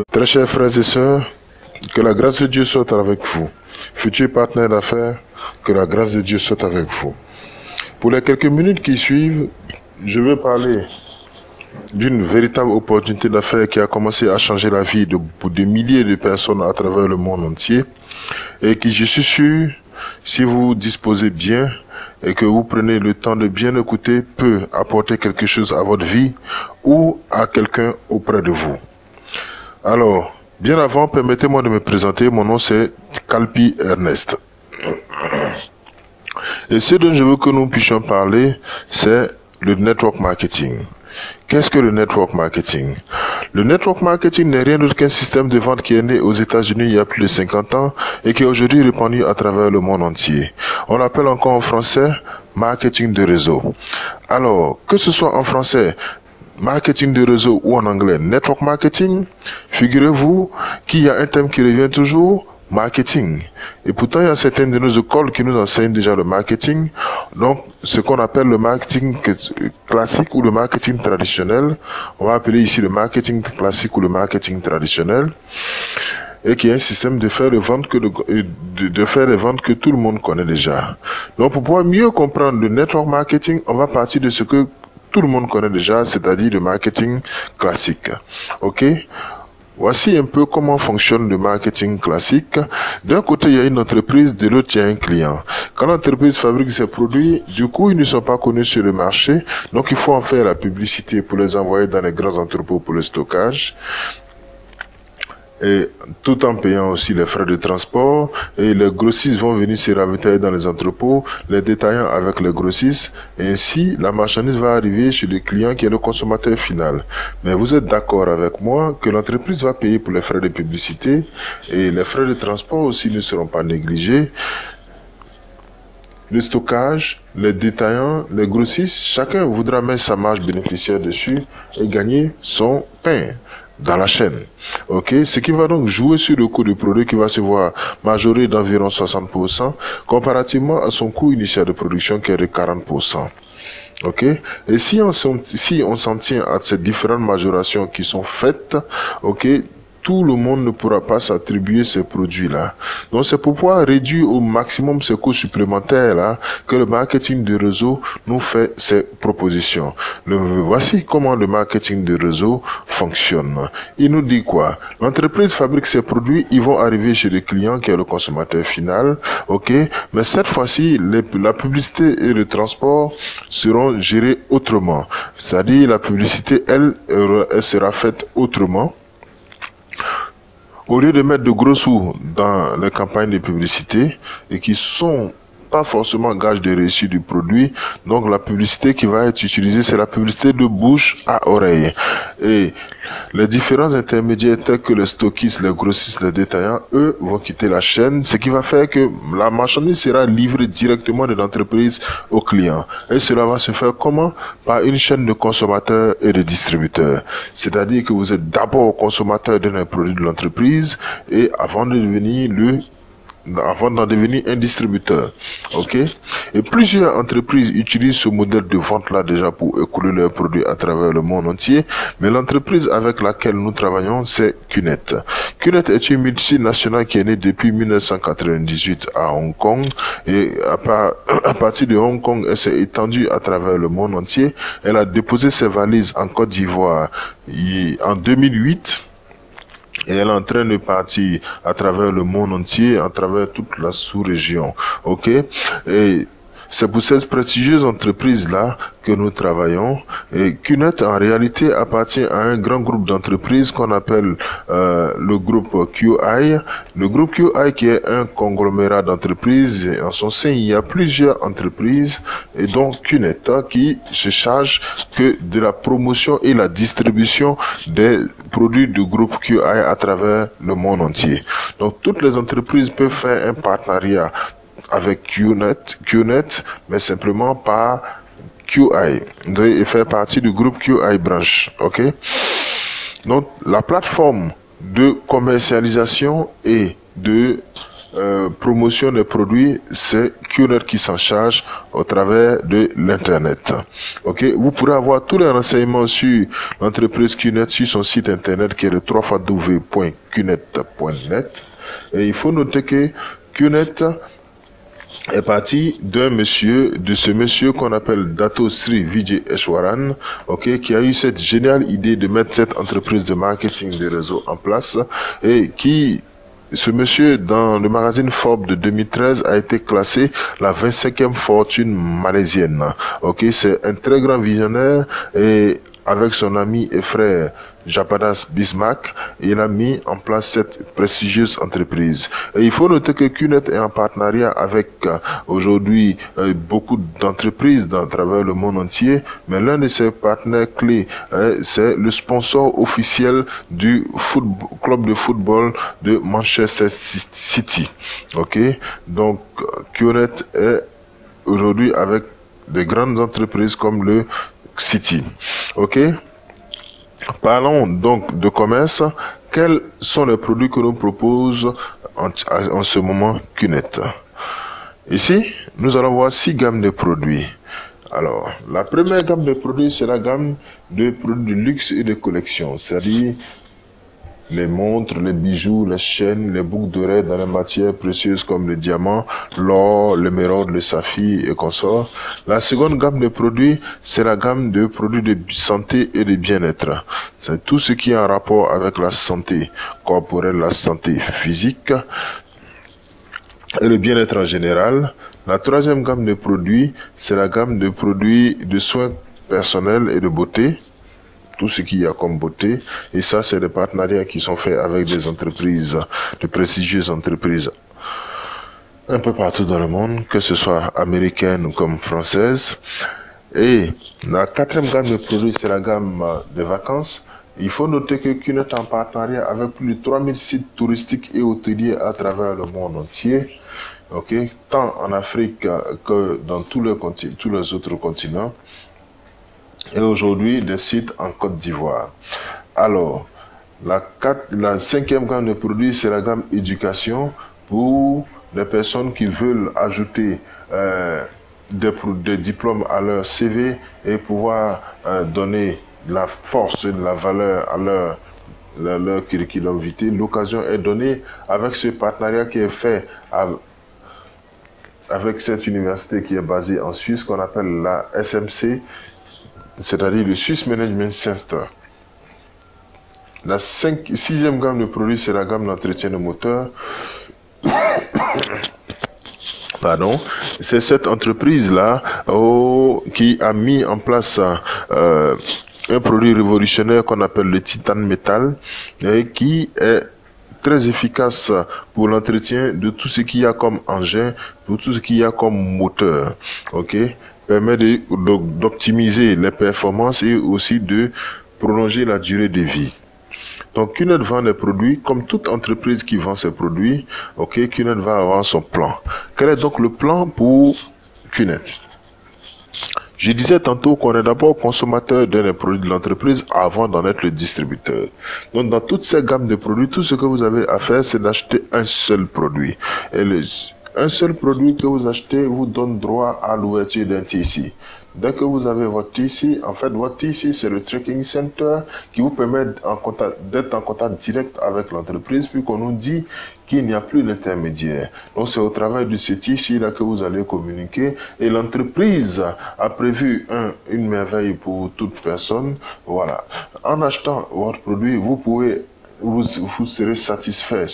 Très chers frères et sœurs, que la grâce de Dieu soit avec vous. Futurs partenaires d'affaires, que la grâce de Dieu soit avec vous. Pour les quelques minutes qui suivent, je veux parler d'une véritable opportunité d'affaires qui a commencé à changer la vie pour des milliers de personnes à travers le monde entier et qui, je suis sûr, si vous disposez bien et que vous prenez le temps de bien écouter, peut apporter quelque chose à votre vie ou à quelqu'un auprès de vous. Alors, bien avant, permettez-moi de me présenter. Mon nom c'est Kalpi Ernest. Et ce dont je veux que nous puissions parler, c'est le network marketing. Qu'est-ce que le network marketing? Le network marketing n'est rien d'autre qu'un système de vente qui est né aux États-Unis il y a plus de 50 ans et qui est aujourd'hui répandu à travers le monde entier. On l'appelle encore en français marketing de réseau. Alors, que ce soit en français, marketing de réseau ou en anglais network marketing, figurez-vous qu'il y a un thème qui revient toujours, marketing. Et pourtant, il y a certaines de nos écoles qui nous enseignent déjà le marketing. Donc, ce qu'on appelle le marketing classique ou le marketing traditionnel, on va appeler ici le marketing classique ou le marketing traditionnel, et qui est un système de faire les ventes de faire les ventes que tout le monde connaît déjà. Donc, pour pouvoir mieux comprendre le network marketing, on va partir de ce que tout le monde connaît déjà, c'est-à-dire le marketing classique. Ok? Voici un peu comment fonctionne le marketing classique. D'un côté, il y a une entreprise, de l'autre, il y a un client. Quand l'entreprise fabrique ses produits, du coup, ils ne sont pas connus sur le marché. Donc, il faut en faire la publicité pour les envoyer dans les grands entrepôts pour le stockage. Et tout en payant aussi les frais de transport, et les grossistes vont venir se ravitailler dans les entrepôts, les détaillants avec les grossistes, et ainsi la marchandise va arriver chez le client qui est le consommateur final. Mais vous êtes d'accord avec moi que l'entreprise va payer pour les frais de publicité, et les frais de transport aussi ne seront pas négligés. Le stockage, les détaillants, les grossistes, chacun voudra mettre sa marge bénéficiaire dessus et gagner son pain dans la chaîne. Ok, ce qui va donc jouer sur le coût du produit qui va se voir majoré d'environ 60% comparativement à son coût initial de production qui est de 40%. Ok, et si on s'en tient à ces différentes majorations qui sont faites, ok, tout le monde ne pourra pas s'attribuer ces produits-là. Donc c'est pour pouvoir réduire au maximum ces coûts supplémentaires-là que le marketing de réseau nous fait ces propositions. Voici comment le marketing de réseau fonctionne. Il nous dit quoi? L'entreprise fabrique ses produits, ils vont arriver chez le client qui est le consommateur final, ok? Mais cette fois-ci, la publicité et le transport seront gérés autrement. C'est-à-dire la publicité, elle sera faite autrement. Au lieu de mettre de gros sous dans les campagnes de publicité et qui sont pas forcément gage de réussite du produit, donc la publicité qui va être utilisée, c'est la publicité de bouche à oreille. Et les différents intermédiaires tels que les stockistes, les grossistes, les détaillants, eux, vont quitter la chaîne, ce qui va faire que la marchandise sera livrée directement de l'entreprise au client. Et cela va se faire comment? Par une chaîne de consommateurs et de distributeurs. C'est-à-dire que vous êtes d'abord consommateur d'un produit de l'entreprise et avant d'en devenir un distributeur. Ok? Et plusieurs entreprises utilisent ce modèle de vente-là déjà pour écouler leurs produits à travers le monde entier. Mais l'entreprise avec laquelle nous travaillons, c'est QNET. QNET est une multinationale qui est née depuis 1998 à Hong Kong. Et à partir de Hong Kong, elle s'est étendue à travers le monde entier. Elle a déposé ses valises en Côte d'Ivoire en 2008. Et elle est en train de partir à travers le monde entier, à travers toute la sous-région. Ok? Et c'est pour cette prestigieuse entreprise-là que nous travaillons. Et QNET, en réalité, appartient à un grand groupe d'entreprises qu'on appelle le groupe QI. Le groupe QI qui est un conglomérat d'entreprises. En son sein, il y a plusieurs entreprises. Et donc, QNET qui se charge que de la promotion et la distribution des produits du groupe QI à travers le monde entier. Donc, toutes les entreprises peuvent faire un partenariat avec QNET, mais simplement par QI, et faire partie du groupe QI Branch. Ok? Donc, la plateforme de commercialisation et de promotion des produits, c'est QNet qui s'en charge au travers de l'internet. Ok, vous pourrez avoir tous les renseignements sur l'entreprise QNet sur son site internet qui est le www.qnet.net. Et il faut noter que QNet est parti de ce monsieur qu'on appelle Dato Sri Vijay Eswaran, ok, qui a eu cette géniale idée de mettre cette entreprise de marketing des réseaux en place et ce monsieur, dans le magazine Forbes de 2013, a été classé la 25e fortune malaisienne. Ok, c'est un très grand visionnaire et avec son ami et frère Japadas Bismarck, il a mis en place cette prestigieuse entreprise. Et il faut noter que QNet est en partenariat avec aujourd'hui beaucoup d'entreprises à travers le monde entier, mais l'un de ses partenaires clés, c'est le sponsor officiel du club de football de Manchester City. Ok, donc QNet est aujourd'hui avec des grandes entreprises comme le City. Ok, parlons donc de commerce. Quels sont les produits que nous propose en ce moment QNet? Ici, nous allons voir 6 gammes de produits. Alors, la première gamme de produits, c'est la gamme de produits de luxe et de collection, c'est-à-dire les montres, les bijoux, les chaînes, les boucles d'oreilles dans les matières précieuses comme le diamant, l'or, l'émeraude, le saphir et consorts. La seconde gamme de produits, c'est la gamme de produits de santé et de bien-être. C'est tout ce qui est en rapport avec la santé corporelle, la santé physique et le bien-être en général. La troisième gamme de produits, c'est la gamme de produits de soins personnels et de beauté. Tout ce qu'il y a comme beauté, et ça c'est des partenariats qui sont faits avec des entreprises, de prestigieuses entreprises un peu partout dans le monde, que ce soit américaines comme françaises. Et la quatrième gamme de produits, c'est la gamme des vacances. Il faut noter que QNet est en partenariat avec plus de 3000 sites touristiques et hôteliers à travers le monde entier, ok, tant en Afrique que dans tous les autres continents. Et aujourd'hui des sites en Côte d'Ivoire. Alors, la cinquième gamme de produits, c'est la gamme éducation pour les personnes qui veulent ajouter des diplômes à leur CV et pouvoir donner de la force et de la valeur à leur curriculum vitae. L'occasion est donnée avec ce partenariat qui est fait avec cette université qui est basée en Suisse, qu'on appelle la SMC, c'est-à-dire le Swiss Management Center. La sixième gamme de produits, c'est la gamme d'entretien de moteur. Pardon, c'est cette entreprise-là qui a mis en place un produit révolutionnaire qu'on appelle le titane métal et qui est très efficace pour l'entretien de tout ce qu'il y a comme engin, de tout ce qu'il y a comme moteur. Ok, permet d'optimiser les performances et aussi de prolonger la durée de vie. Donc QNet vend des produits, comme toute entreprise qui vend ses produits, ok, QNet va avoir son plan. Quel est donc le plan pour QNet? Je disais tantôt qu'on est d'abord consommateur d'un produit de l'entreprise avant d'en être le distributeur. Donc dans toutes ces gammes de produits, tout ce que vous avez à faire, c'est d'acheter un seul produit. Et un seul produit que vous achetez vous donne droit à l'ouverture d'un TC. Dès que vous avez votre TC, en fait, votre TC, c'est le Tracking Center qui vous permet d'être en contact direct avec l'entreprise, puis qu'on nous dit qu'il n'y a plus d'intermédiaire. Donc, c'est au travers de ce TC-là que vous allez communiquer. Et l'entreprise a prévu une merveille pour toute personne. Voilà. En achetant votre produit, vous serez satisfait.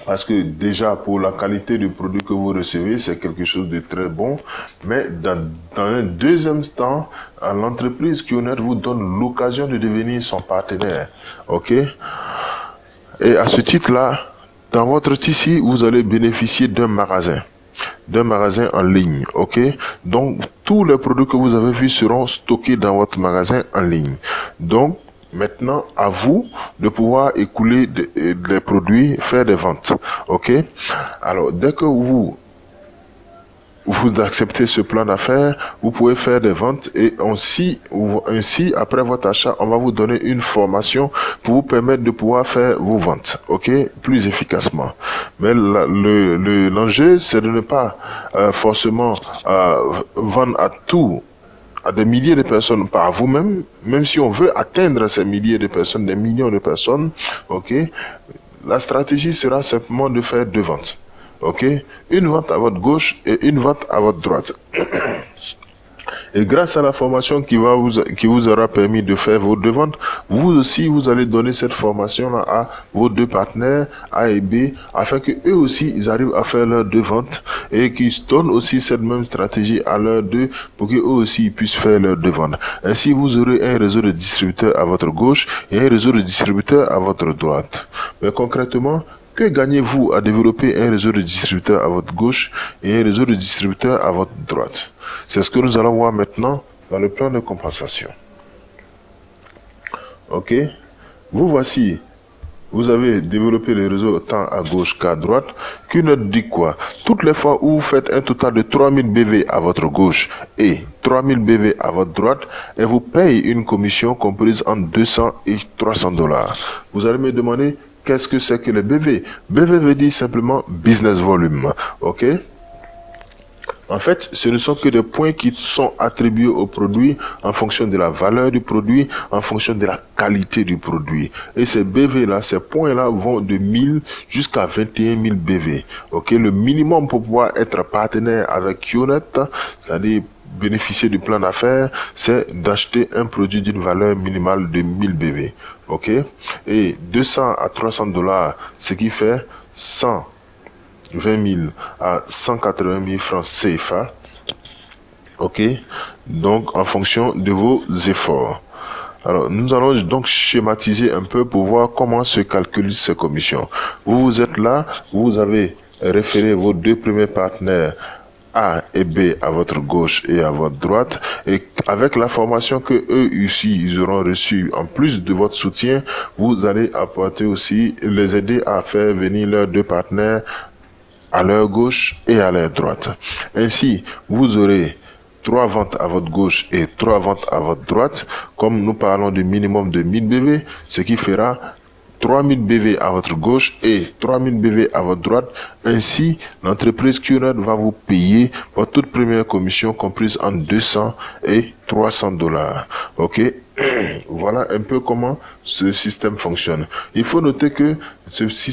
Parce que déjà, pour la qualité du produit que vous recevez, c'est quelque chose de très bon. Mais dans un deuxième temps, l'entreprise QNet vous donne l'occasion de devenir son partenaire. Ok? Et à ce titre-là, dans votre TC, vous allez bénéficier d'un magasin en ligne. Ok? Donc, tous les produits que vous avez vus seront stockés dans votre magasin en ligne. Donc, maintenant, à vous de pouvoir écouler des produits, faire des ventes. Ok? Alors, dès que vous vous acceptez ce plan d'affaires, vous pouvez faire des ventes et ainsi, après votre achat, on va vous donner une formation pour vous permettre de pouvoir faire vos ventes, ok, plus efficacement. Mais l'enjeu, c'est de ne pas forcément vendre à des milliers de personnes par vous-même, même si on veut atteindre ces milliers de personnes, des millions de personnes, ok, la stratégie sera simplement de faire 2 ventes. Ok, une vente à votre gauche et une vente à votre droite. Et grâce à la formation qui vous aura permis de faire vos 2 ventes, vous aussi, vous allez donner cette formation-là à vos 2 partenaires, A et B, afin que eux aussi, ils arrivent à faire leurs 2 ventes et qu'ils donnent aussi cette même stratégie à leurs 2 pour qu'eux aussi ils puissent faire leurs 2 ventes. Ainsi, vous aurez un réseau de distributeurs à votre gauche et un réseau de distributeurs à votre droite. Mais concrètement, que gagnez-vous à développer un réseau de distributeurs à votre gauche et un réseau de distributeurs à votre droite? C'est ce que nous allons voir maintenant dans le plan de compensation. Ok? Vous voici. Vous avez développé le réseau tant à gauche qu'à droite. Qnet dit quoi? Toutes les fois où vous faites un total de 3000 BV à votre gauche et 3000 BV à votre droite, elle vous paye une commission comprise entre 200 et 300 $. Vous allez me demander, qu'est-ce que c'est que le BV? BV veut dire simplement business volume. Ok? En fait, ce ne sont que des points qui sont attribués au produit en fonction de la valeur du produit, en fonction de la qualité du produit. Et ces BV-là, ces points-là vont de 1000 jusqu'à 21 000 BV. Ok? Le minimum pour pouvoir être partenaire avec Qnet, c'est-à-dire bénéficier du plan d'affaires, c'est d'acheter un produit d'une valeur minimale de 1000 BV. Ok? Et 200 à 300 $, ce qui fait 120 000 à 180 000 francs CFA. Ok? Donc, en fonction de vos efforts. Alors, nous allons donc schématiser un peu pour voir comment se calculent ces commissions. Vous êtes là, vous avez référé vos 2 premiers partenaires A et B à votre gauche et à votre droite, et avec la formation que eux ici ils auront reçue en plus de votre soutien, vous allez apporter aussi, les aider à faire venir leurs 2 partenaires à leur gauche et à leur droite. Ainsi, vous aurez 3 ventes à votre gauche et 3 ventes à votre droite, comme nous parlons du minimum de 1000 BV, ce qui fera 3000 BV à votre gauche et 3000 BV à votre droite. Ainsi, l'entreprise Qnet va vous payer votre toute première commission comprise entre 200 et 300 $. Ok? Voilà un peu comment ce système fonctionne. Il faut noter que ceci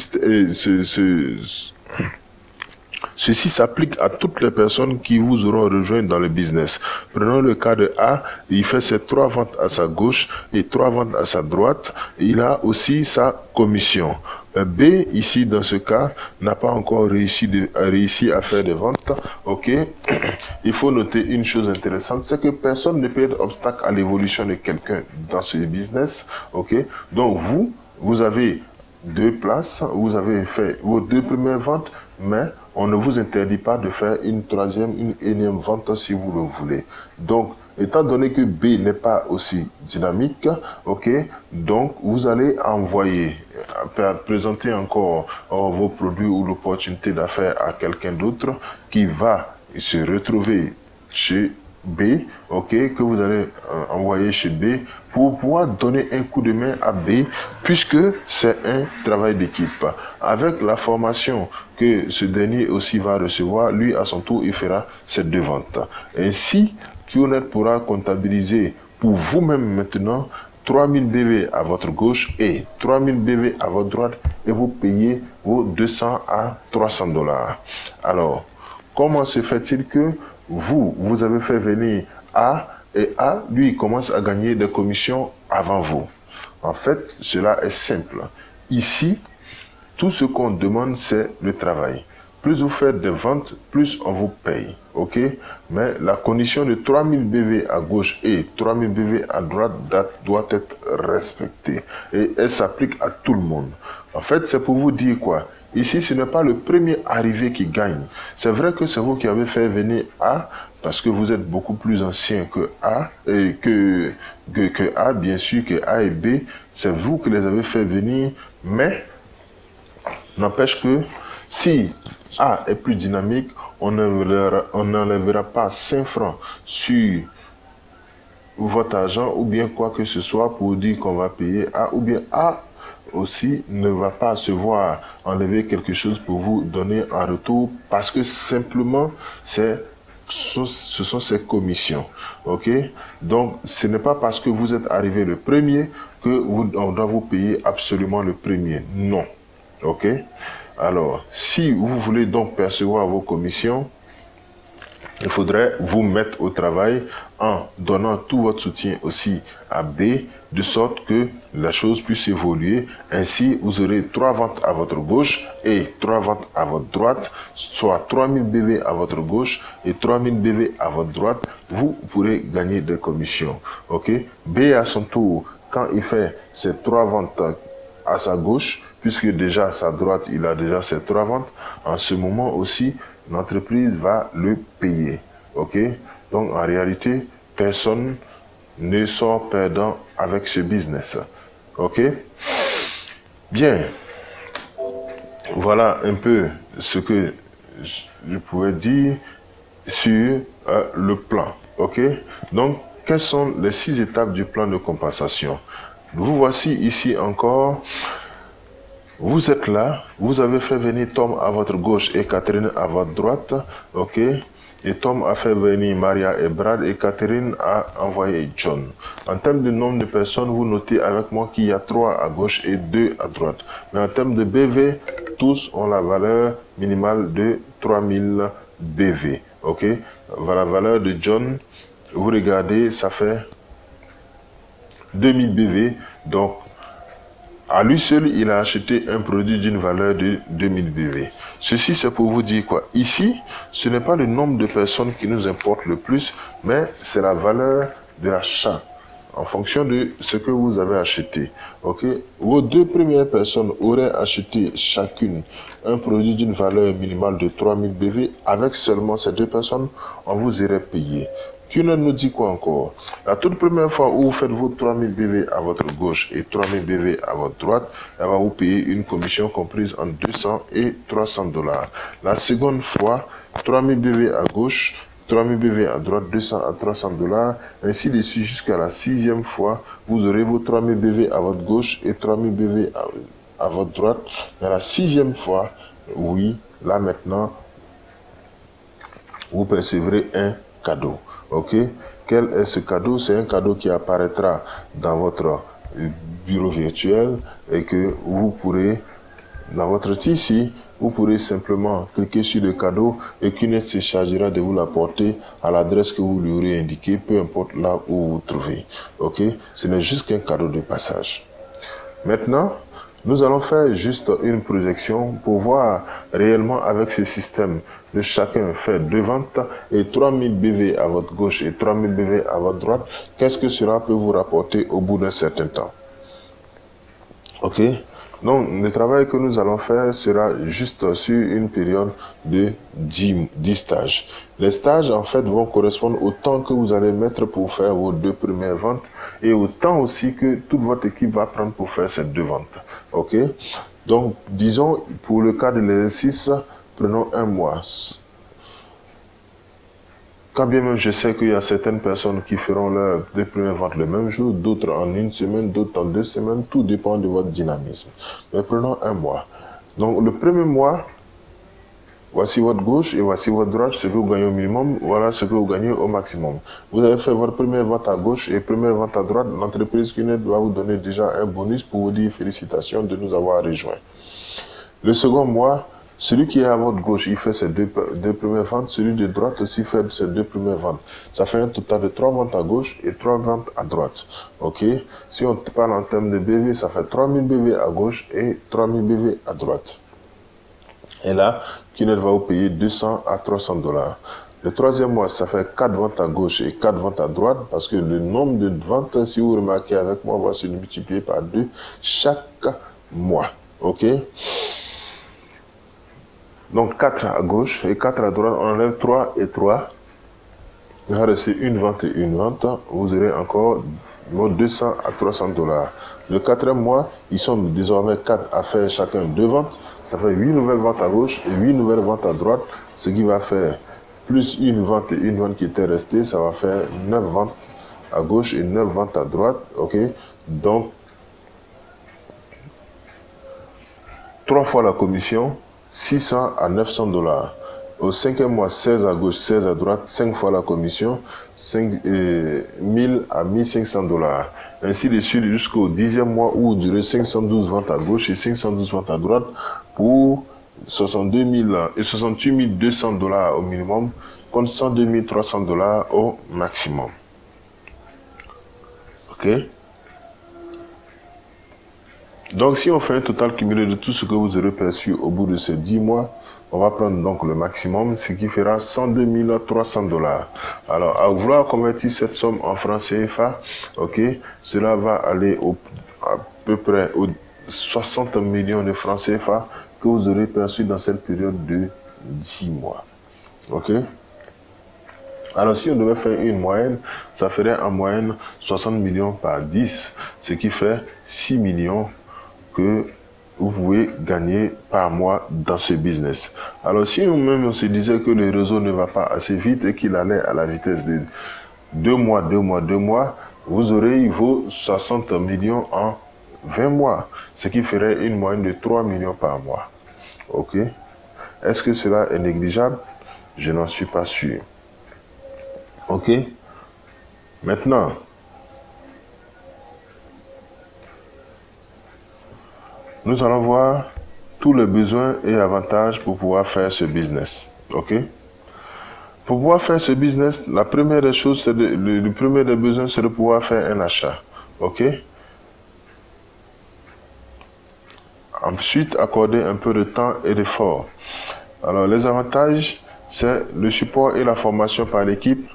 s'applique à toutes les personnes qui vous auront rejoint dans le business. Prenons le cas de A, il fait ses 3 ventes à sa gauche et 3 ventes à sa droite. Il a aussi sa commission. B, ici, dans ce cas, n'a pas encore réussi à faire des ventes. Ok? Il faut noter une chose intéressante, c'est que personne ne peut être obstacle à l'évolution de quelqu'un dans ce business. Ok? Donc, vous avez 2 places, vous avez fait vos 2 premières ventes, mais on ne vous interdit pas de faire une énième vente si vous le voulez. Donc, étant donné que B n'est pas aussi dynamique, ok, donc vous allez envoyer, présenter encore vos produits ou l'opportunité d'affaires à quelqu'un d'autre qui va se retrouver chez B, ok, que vous allez envoyer chez B pour pouvoir donner un coup de main à B, puisque c'est un travail d'équipe. Avec la formation que ce dernier aussi va recevoir, lui à son tour il fera ces 2 ventes. Ainsi, Qnet pourra comptabiliser pour vous-même maintenant 3000 BV à votre gauche et 3000 BV à votre droite et vous payez vos 200 à 300 $. Alors, comment se fait-il que vous avez fait venir A et A, lui, il commence à gagner des commissions avant vous? En fait, cela est simple. Ici, tout ce qu'on demande, c'est le travail. Plus vous faites des ventes, plus on vous paye. Ok? Mais la condition de 3000 BV à gauche et 3000 BV à droite doit être respectée. Et elle s'applique à tout le monde. En fait, c'est pour vous dire quoi? Ici, ce n'est pas le premier arrivé qui gagne. C'est vrai que c'est vous qui avez fait venir A, parce que vous êtes beaucoup plus ancien que A, et que A, bien sûr, que A et B. C'est vous qui les avez fait venir, mais n'empêche que Si A est plus dynamique, on n'enlèvera pas 5 francs sur votre argent ou bien quoi que ce soit pour dire qu'on va payer A, ou bien A aussi ne va pas se voir enlever quelque chose pour vous donner en retour parce que simplement ce sont ses commissions. Ok, donc ce n'est pas parce que vous êtes arrivé le premier que on doit vous payer absolument le premier. Non. Ok, alors si vous voulez donc percevoir vos commissions, il faudrait vous mettre au travail en donnant tout votre soutien aussi à B, de sorte que la chose puisse évoluer. Ainsi, vous aurez 3 ventes à votre gauche et 3 ventes à votre droite, soit 3000 BV à votre gauche et 3000 BV à votre droite. Vous pourrez gagner des commissions. Ok? B à son tour, quand il fait ses 3 ventes à sa gauche, puisque déjà à sa droite, il a déjà ses 3 ventes, en ce moment aussi, l'entreprise va le payer. Ok? Donc en réalité, personne ne sort perdant avec ce business. Ok? Bien. Voilà un peu ce que je pouvais dire sur le plan. Ok? Donc, quelles sont les 6 étapes du plan de compensation? Vous voici ici encore. Vous êtes là, vous avez fait venir Tom à votre gauche et Catherine à votre droite, ok? Et Tom a fait venir Maria et Brad et Catherine a envoyé John. En termes de nombre de personnes, vous notez avec moi qu'il y a 3 à gauche et 2 à droite. Mais en termes de BV, tous ont la valeur minimale de 3000 BV, ok? La valeur de John, vous regardez, ça fait 2000 BV, donc à lui seul, il a acheté un produit d'une valeur de 2000 BV. Ceci, c'est pour vous dire quoi? Ici, ce n'est pas le nombre de personnes qui nous importe le plus, mais c'est la valeur de l'achat en fonction de ce que vous avez acheté. Ok? Vos 2 premières personnes auraient acheté chacune un produit d'une valeur minimale de 3000 BV. Avec seulement ces 2 personnes, on vous aurait payé. Kuhn nous dit quoi encore? La toute première fois où vous faites vos 3000 BV à votre gauche et 3000 BV à votre droite, elle va vous payer une commission comprise entre 200 et 300 $. La seconde fois, 3000 BV à gauche, 3000 BV à droite, 200 à 300 $, ainsi de suite jusqu'à la 6e fois, vous aurez vos 3000 BV à votre gauche et 3000 BV à votre droite. Mais la 6e fois, oui, là maintenant, vous percevrez un cadeau. Ok? Quel est ce cadeau? C'est un cadeau qui apparaîtra dans votre bureau virtuel et que vous pourrez, dans votre ici, vous pourrez simplement cliquer sur le cadeau et Kunet se chargera de vous l'apporter à l'adresse que vous lui aurez indiquée, peu importe là où vous vous trouvez. Ok? Ce n'est juste qu'un cadeau de passage. Maintenant, nous allons faire juste une projection pour voir réellement avec ce système de chacun faire 2 ventes et 3000 BV à votre gauche et 3000 BV à votre droite, qu'est-ce que cela peut vous rapporter au bout d'un certain temps. Ok? Donc, le travail que nous allons faire sera juste sur une période de 10 stages. Les stages, en fait, vont correspondre au temps que vous allez mettre pour faire vos 2 premières ventes et au temps aussi que toute votre équipe va prendre pour faire ces 2 ventes. Ok? Donc, disons, pour le cas de l'exercice, prenons 1 mois. Quand bien même je sais qu'il y a certaines personnes qui feront leurs 2 premières ventes le même jour, d'autres en 1 semaine, d'autres en 2 semaines, tout dépend de votre dynamisme. Mais prenons 1 mois. Donc le premier mois, voici votre gauche et voici votre droite, ce que vous gagnez au minimum, voilà ce que vous gagnez au maximum. Vous avez fait votre première vente à gauche et première vente à droite, l'entreprise Kunet va vous donner déjà un bonus pour vous dire félicitations de nous avoir rejoints. Le second mois, celui qui est à votre gauche, il fait ses 2 premières ventes. Celui de droite aussi fait ses 2 premières ventes. Ça fait un total de 3 ventes à gauche et 3 ventes à droite. Ok? Si on parle en termes de BV, ça fait 3000 BV à gauche et 3000 BV à droite. Et là, Kunet va vous payer 200 à 300 $. Le troisième mois, ça fait 4 ventes à gauche et 4 ventes à droite parce que le nombre de ventes, si vous remarquez avec moi, va se multiplier par 2 chaque mois. Ok? Donc 4 à gauche et 4 à droite, on enlève 3 et 3. Il va rester une vente et une vente. Vous aurez encore vont 200 à 300 dollars. Le quatrième mois, ils sont désormais 4 à faire chacun 2 ventes. Ça fait 8 nouvelles ventes à gauche et 8 nouvelles ventes à droite. Ce qui va faire plus une vente et une vente qui était restée, ça va faire 9 ventes à gauche et 9 ventes à droite. Ok, donc 3 fois la commission, 600 à 900 dollars. Au cinquième mois, 16 à gauche, 16 à droite, 5 fois la commission, 1000 à 1500 dollars. Ainsi de suite jusqu'au 10e mois où vous durez 512 ventes à gauche et 512 ventes à droite pour 62 000 et 68 200 dollars au minimum contre 102 300 dollars au maximum. Ok? Donc, si on fait un total cumulé de tout ce que vous aurez perçu au bout de ces 10 mois, on va prendre donc le maximum, ce qui fera 102 300 dollars. Alors, à vouloir convertir cette somme en francs CFA, ok, cela va aller à peu près aux 60 millions de francs CFA que vous aurez perçu dans cette période de 10 mois. Ok? Alors, si on devait faire une moyenne, ça ferait en moyenne 60 millions par 10, ce qui fait 6 millions que vous pouvez gagner par mois dans ce business. Alors, si nous-mêmes on se disait que le réseau ne va pas assez vite et qu'il allait à la vitesse de 2 mois, 2 mois, 2 mois, vous aurez vos 60 millions en 20 mois, ce qui ferait une moyenne de 3 millions par mois. Ok? Est-ce que cela est négligeable? Je n'en suis pas sûr. Ok? Maintenant, nous allons voir tous les besoins et avantages pour pouvoir faire ce business. Ok? Pour pouvoir faire ce business, la première des choses, c'est le premier des besoins, c'est de pouvoir faire un achat. Ok? Ensuite, accorder un peu de temps et d'effort. Alors, les avantages, c'est le support et la formation par l'équipe.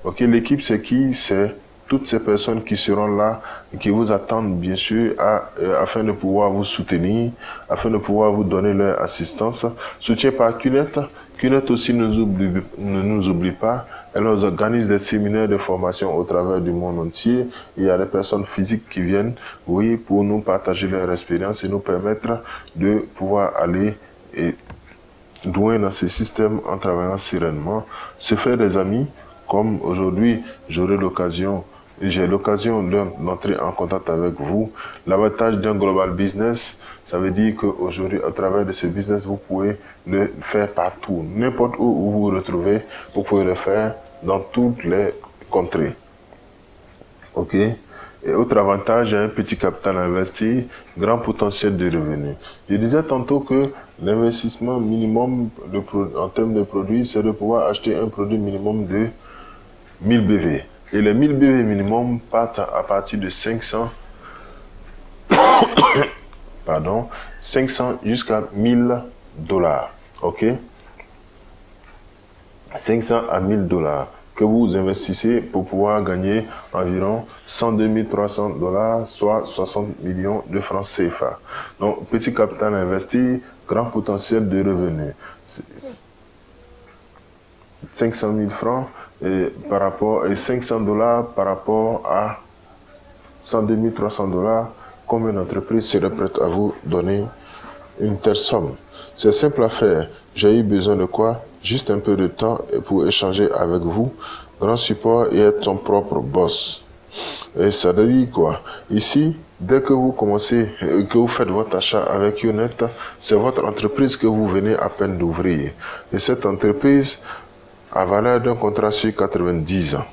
Ok, l'équipe, c'est qui? C'est toutes ces personnes qui seront là et qui vous attendent, bien sûr, afin de pouvoir vous soutenir, afin de pouvoir vous donner leur assistance. Soutien par CUNET. CUNET aussi ne nous oublie pas. Elle organise des séminaires de formation au travers du monde entier. Il y a des personnes physiques qui viennent, oui, pour nous partager leur expérience et nous permettre de pouvoir aller et loin dans ce système en travaillant sereinement, se faire des amis. Comme aujourd'hui, j'ai l'occasion d'entrer en contact avec vous. L'avantage d'un global business, ça veut dire qu'aujourd'hui, à travers de ce business, vous pouvez le faire partout. N'importe où vous vous retrouvez, vous pouvez le faire dans toutes les contrées. Ok? Et autre avantage, un petit capital investi, grand potentiel de revenus. Je disais tantôt que l'investissement minimum en termes de produits, c'est de pouvoir acheter un produit minimum de 1000 BV. Et les 1000 BV minimum partent à partir de 500, pardon, 500 jusqu'à 1000 dollars. Ok? 500 à 1000 dollars que vous investissez pour pouvoir gagner environ 102 300 dollars, soit 60 millions de francs CFA. Donc, petit capital investi, grand potentiel de revenus. 500 000 francs et 500 dollars par rapport à 102 300 dollars, combien d'entreprises seraient prêtes à vous donner une telle somme? C'est simple à faire. J'ai eu besoin de quoi? Juste un peu de temps pour échanger avec vous. Grand support et être son propre boss. Et ça veut dire quoi? Ici, dès que vous commencez, que vous faites votre achat avec Younet, c'est votre entreprise que vous venez à peine d'ouvrir. Et cette entreprise a valeur d'un contrat sur 90 ans.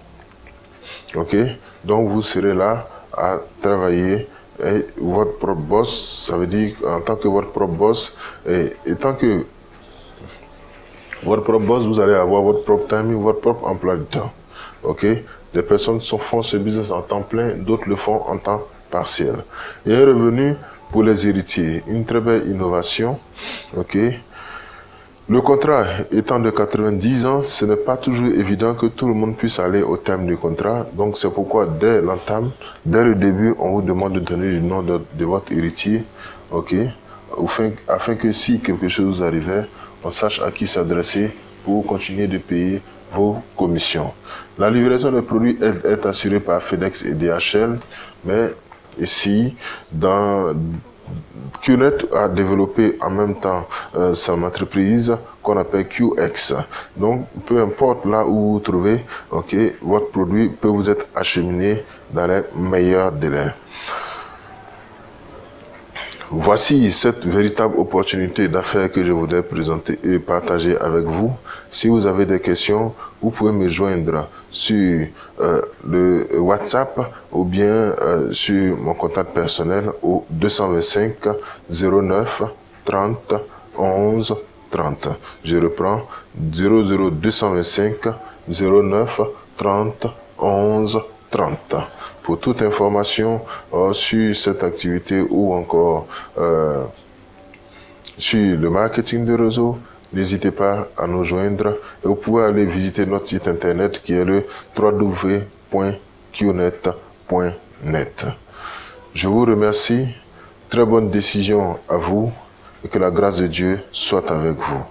Ok? Donc vous serez là à travailler et votre propre boss, ça veut dire en tant que votre propre boss, et tant que votre propre boss, vous allez avoir votre propre timing, votre propre emploi de temps. Ok? Des personnes font ce business en temps plein, d'autres le font en temps partiel. Et un revenu pour les héritiers, une très belle innovation. Ok? Le contrat étant de 90 ans, ce n'est pas toujours évident que tout le monde puisse aller au terme du contrat. Donc c'est pourquoi dès l'entame, dès le début, on vous demande de donner le nom de votre héritier, ok, afin que si quelque chose arrivait, on sache à qui s'adresser pour continuer de payer vos commissions. La livraison des produits est assurée par FedEx et DHL, mais ici, QNet a développé en même temps son entreprise qu'on appelle QX. Donc, peu importe là où vous trouvez, votre produit peut vous être acheminé dans les meilleurs délais. Voici cette véritable opportunité d'affaires que je voudrais présenter et partager avec vous. Si vous avez des questions, vous pouvez me joindre sur le WhatsApp ou bien sur mon contact personnel au 225 09 30 11 30. Je reprends 00225 09 30 11 30. Pour toute information sur cette activité ou encore sur le marketing de réseau, n'hésitez pas à nous joindre et vous pouvez aller visiter notre site internet qui est le www.qnet.net. Je vous remercie, très bonne décision à vous et que la grâce de Dieu soit avec vous.